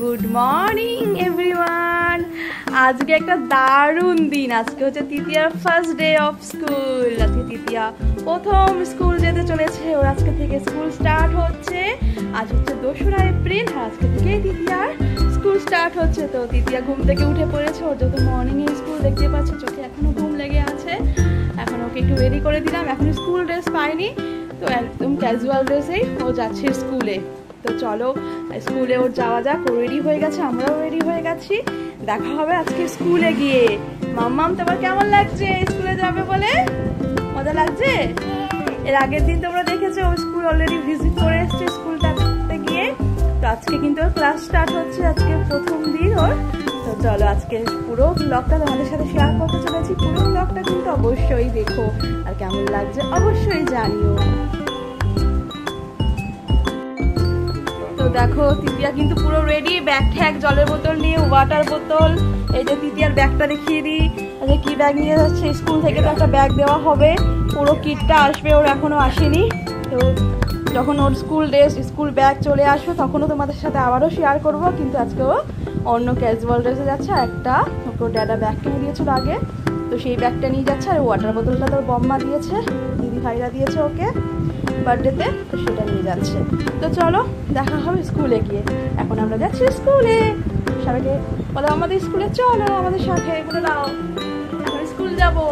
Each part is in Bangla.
Good morning everyone. আজকে একটা দারুণ দিন। আজকে হচ্ছে তৃতীয়ার ফার্স্ট ডে অফ স্কুল। আজকে তৃতীয়া প্রথম স্কুল যেতে চলেছে। ওর আজকে থেকে স্কুল স্টার্ট হচ্ছে। আজ হচ্ছে 2রা এপ্রিল। আজকে থেকেই তৃতীয়ার স্কুল স্টার্ট হচ্ছে। তো তৃতীয়া ঘুম থেকে উঠে পড়েছে। ওর যত মর্নিংয়ে স্কুল দেখতে পাচ্ছে, চোখে এখনো ঘুম লেগে আছে। এখন ওকে একটু রেডি করে দিলাম। এখন স্কুল ড্রেস পাইনি, তো একদম ক্যাজুয়াল ড্রেসেই ও যাচ্ছে স্কুলে। তো চলো স্কুলে ওর যাওয়া যাক। ও রেডি হয়ে গেছে, আমরাও রেডি হয়ে গেছি। দেখা হবে আজকে স্কুলে গিয়ে। মাম্মাম তোমার কেমন লাগছে স্কুলে যাবে বলে? মজা লাগছে? এর আগের দিন তোমরা দেখেছো ও স্কুল অলরেডি ভিজিট করে এসছে স্কুলটাতে গিয়ে। তো আজকে কিন্তু ওর ক্লাস স্টার্ট হচ্ছে, আজকে প্রথম দিন ওর। তো চলো আজকে পুরো ব্লগটা তোমাদের সাথে শেয়ার করতে চলেছি। পুরো ব্লগটা কিন্তু অবশ্যই দেখো, আর কেমন লাগছে অবশ্যই জানিও। তো দেখো তৃতীয়া কিন্তু পুরো রেডি। ব্যাগ ঠ্যাগ, জলের বোতল নিয়ে, ওয়াটার বোতল। এই যে তৃতীয়ার ব্যাগটা দেখিয়ে দিই। আচ্ছা কি ব্যাগ নিয়ে যাচ্ছে? স্কুল থেকে তো একটা ব্যাগ দেওয়া হবে, পুরো কিটটা আসবে। ওর এখনো আসেনি। তো যখন ওর স্কুল ড্রেস, স্কুল ব্যাগ চলে আসবে তখনও তোমাদের সাথে আবারও শেয়ার করব। কিন্তু আজকে ও অন্য ক্যাজুয়াল ড্রেসে যাচ্ছে। একটা ওর ড্যাডা ব্যাগ কিনে দিয়েছিল আগে, তো সেই ব্যাগটা নিয়ে যাচ্ছে। আর ওয়াটার বোতলটা তোর বম্মা দিয়েছে, দিদি ভাইরা দিয়েছে ওকে বার্থডেতে, তো সেটা নিয়ে যাচ্ছে। তো চলো দেখা হবে স্কুলে গিয়ে। এখন আমরা যাচ্ছি স্কুলে। সবাইকে বলো আমাদের স্কুলে চলো, আমাদের সাথে বলে দাও এখন স্কুল যাবো।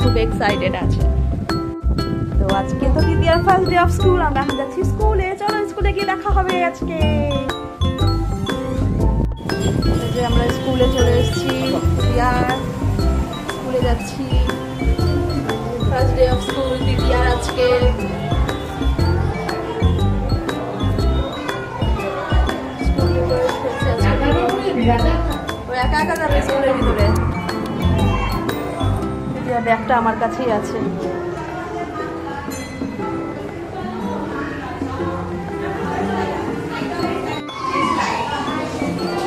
খুব এক্সাইটেড আছে। তো আজকে তো তৃতীয়ার ফার্স্ট ডে অফ স্কুল। আমরা এখন যাচ্ছি স্কুলে। চলো স্কুলে গিয়ে দেখা হবে আজকে। যে আমরা স্কুলে চলে এসেছি, তৃতীয়ার স্কুলে যাচ্ছি। ফার্স্ট ডে অফ স্কুল তৃতীয়ার আজকে। একা একা যাবে স্কুলের ভিতরে। তৃতীয়ার ব্যাগটা আমার কাছেই আছে।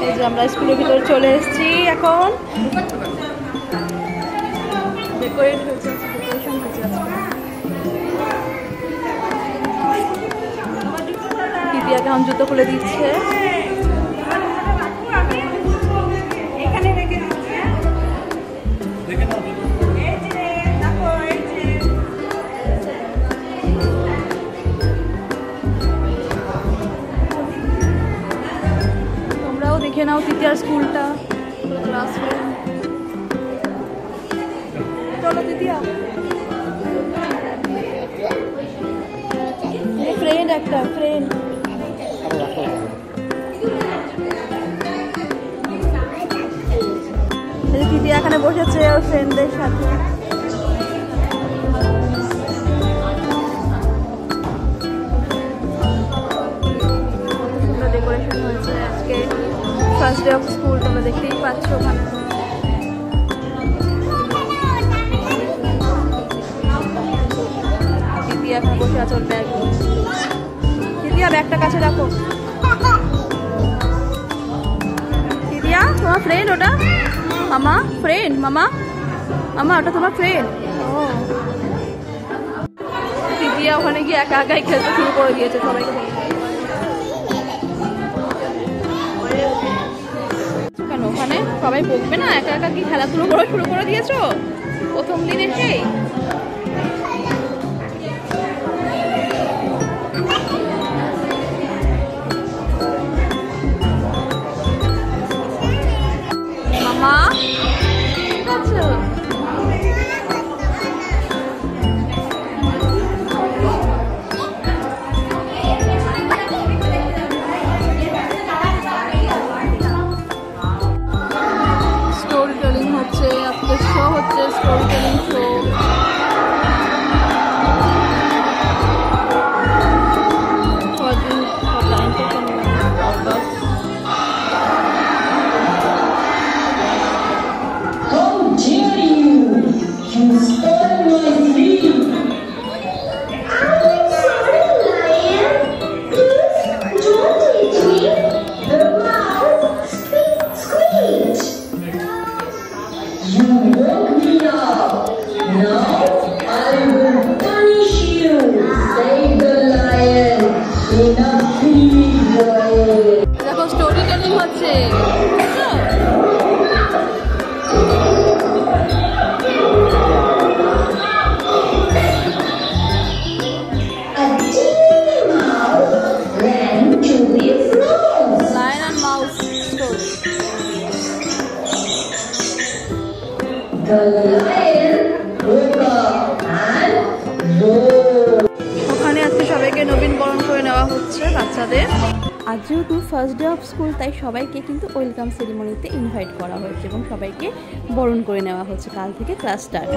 এই যে আমরা স্কুলের ভিতরে চলে এসেছি এখন। ডেকোরেট হয়েছে, ডেকোরেশন হয়েছে আজকে। তৃতীয়াকে এখন জুতো খুলে দিচ্ছে। তোমরাও দেখে নাও তৃতীয়ার স্কুলটা, ক্লাসরুম। চলো তৃতীয়া। ফ্রেন্ড, একটা ফ্রেন্ড। তৃতীয়া এখানে বসেছে ওর ফ্রেন্ডদের সাথে। সুন্দর ডেকোরেশন হয়েছে আজকে ফার্স্ট ডে অফ স্কুল। তোমরা দেখতেই পাচ্ছ ওখানে। তৃতীয়া এখানে বসে আছে ওর ব্যাগ। তৃতীয়া ব্যাগটা কাছে রাখো। তৃতীয়া তোমার ফ্রেন্ড ওটা? মামা ফ্রেন্ড? মামা মামা ওটা তোমার ফ্রেন্ড? ও তৃতীয়া ওখানে গিয়ে একা একাই খেলতে শুরু করে দিয়েছে সবাইকে। কেন ওখানে সবাই বকবে না? একা একা কি খেলাধুলো করে শুরু করে দিয়েছো প্রথম দিন এসেই? মামা ঠিক আছে। স্টোরি টেলিং হচ্ছে আজকে, শো হচ্ছে story telling show. Save the lion in a field. দেখো স্টোরি টেলিং হচ্ছে। Lion and Mouse story. The lion woke up and roared. ওখানে আজকে সবাইকে নবীন বরণ করে নেওয়া হচ্ছে বাচ্চাদের। আজ যেহেতু ফার্স্ট ডে অফ স্কুল, তাই সবাইকে কিন্তু ওয়েলকাম সেরিমনিতে ইনভাইট করা হয়েছে এবং সবাইকে বরণ করে নেওয়া হচ্ছে। কাল থেকে ক্লাস স্টার্ট।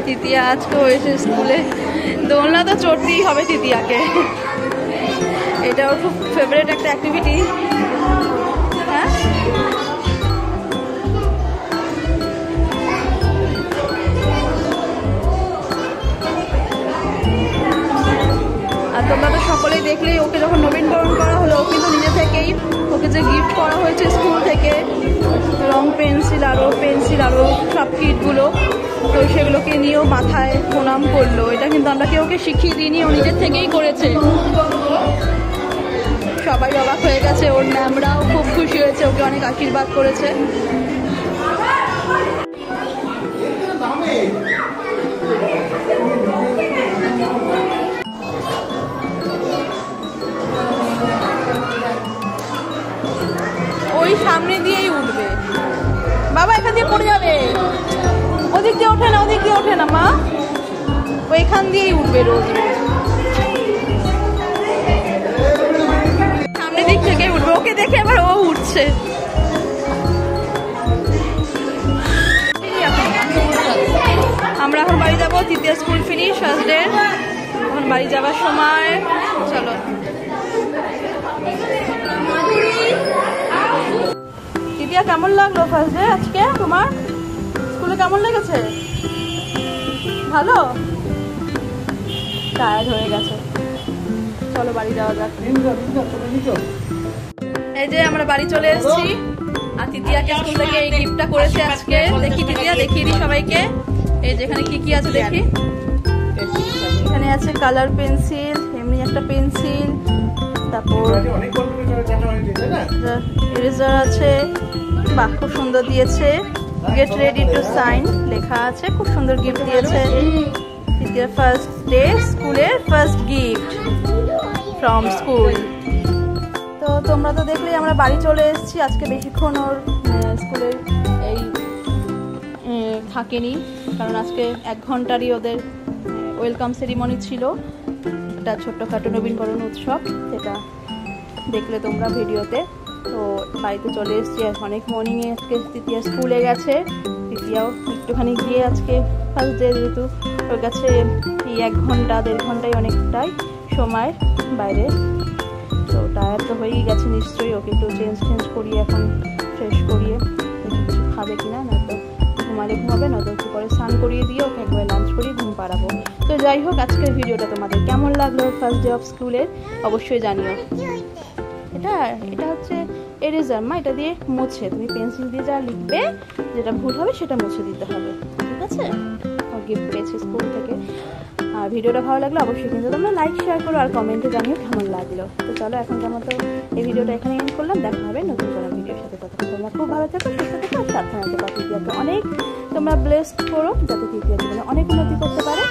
তিতিয়া আজকে হয়েছে স্কুলে দোলনা, তো চড়তেই হবে তিতিয়াকে। এটা ওর খুব ফেভারিট একটা অ্যাক্টিভিটি। হ্যাঁ, আর তোমরা তো সকলেই দেখলেই ওকে যখন নবীনবরণ করা হলো, ও কিন্তু নিজে থেকেই ওকে যে গিফট করা হয়েছে স্কুল থেকে রং পেন্সিল আরও সব কিটগুলো, তো সেগুলোকে নিয়েও মাথায় প্রণাম করলো। এটা কিন্তু আমরা কেউ ওকে শিখিয়ে দিইনি, ও নিজের থেকেই করেছে। সবাই অবাক হয়ে গেছে, ওর ম্যামরাও খুব খুশি হয়েছে, ওকে অনেক আশীর্বাদ করেছে। ওই সামনে দিয়েই উঠবে বাবা, এখান দিয়ে পড়ে যাবে। ওদিক দিয়ে ওঠে না মা, ওইখান দিয়েই উঠবে রোজ রোজ। সামনের দিক থেকে উঠবে, ওকে দেখে আবার ও উঠছে। আমরা এখন বাড়ি যাবো, তৃতীয় স্কুল ফিনিশ ফার্স্ট ডে। এখন বাড়ি যাবার সময় চলো। তৃতীয়া, কেমন লাগলো ফার্স্ট ডে আজকে তোমার? স্কুলে কেমন লেগেছে? ভালো? টায়ার্ড হয়ে গেছে, চলো বাড়ি যাওয়া যাক। এই যে আমরা বাড়ি চলে এসেছি, আর তৃতীয়াকে স্কুল থেকে এই গিফটটা করেছে আজকে। দেখি তৃতীয়া, দেখিয়ে দিই সবাইকে। এই যে এখানে কি আছে দেখি। এখানে আছে কালার পেন্সিল, এমনি একটা পেন্সিল, তারপর ইরেজার আছে। বাহ, খুব সুন্দর দিয়েছে। গেট রেডি টু সাইন লেখা আছে, খুব সুন্দর গিফট দিয়েছে। তৃতীয় ফার্স্ট ডে স্কুলের ফার্স্ট গিফট ফ্রম স্কুল। তো তোমরা তো দেখলেই আমরা বাড়ি চলে এসেছি। আজকে বেশিক্ষণ ওর স্কুলের এই থাকেনি, কারণ আজকে 1 ঘন্টারই ওদের ওয়েলকাম সেরিমনি ছিল। একটা ছোট্টখাটো নবীনবরণ উৎসব, যেটা দেখলে তোমরা ভিডিওতে। তো বাড়িতে চলে এসেছি, অনেক মর্নিংয়ে আজকে তৃতীয়া স্কুলে গেছে। তৃতীয়াও একটুখানি গিয়ে আজকে ফার্স্ট ডে, যেহেতু ওর কাছে এই 1 ঘন্টা 1.5 ঘন্টায় অনেকটাই সময় বাইরে। তো টায়ার তো হয়েই গেছে নিশ্চয়ই, ওকে একটু চেঞ্জ করিয়ে এখন ফ্রেশ করিয়ে কিছু খাবে কিনা, নয়তো ঘুমাবে, নয়তো একটু পরে স্নান করিয়ে দিয়ে ওকে একবার লাঞ্চ করিয়ে ঘুম পাড়াবো। তো যাই হোক, আজকের ভিডিওটা তোমাদের কেমন লাগলো ফার্স্ট ডে অফ স্কুলের অবশ্যই জানিও। এটা হচ্ছে এরেজার মা, এটা দিয়ে মুছে, তুমি পেন্সিল দিয়ে যা লিখবে, যেটা ভুল হবে সেটা মুছে দিতে হবে, ঠিক আছে? গিফট পেয়েছি স্কুল থেকে। আর ভিডিওটা ভালো লাগলো অবশ্যই কিন্তু তোমরা লাইক শেয়ার করো আর কমেন্টে জানিও কেমন লাগলো। তো চলো এখনকার মতো এই ভিডিওটা এখানে এন্ড করলাম। দেখা হবে নতুন কোনো ভিডিওর সাথে। ততক্ষণ তোমরা খুব ভালো থাকো, সুস্থ থাকো আর সাবধানে থাকো। তৃতীয়াকে অনেক তোমরা ব্লেসড করো, যাতে তৃতীয় জীবনে অনেক উন্নতি করতে পারে।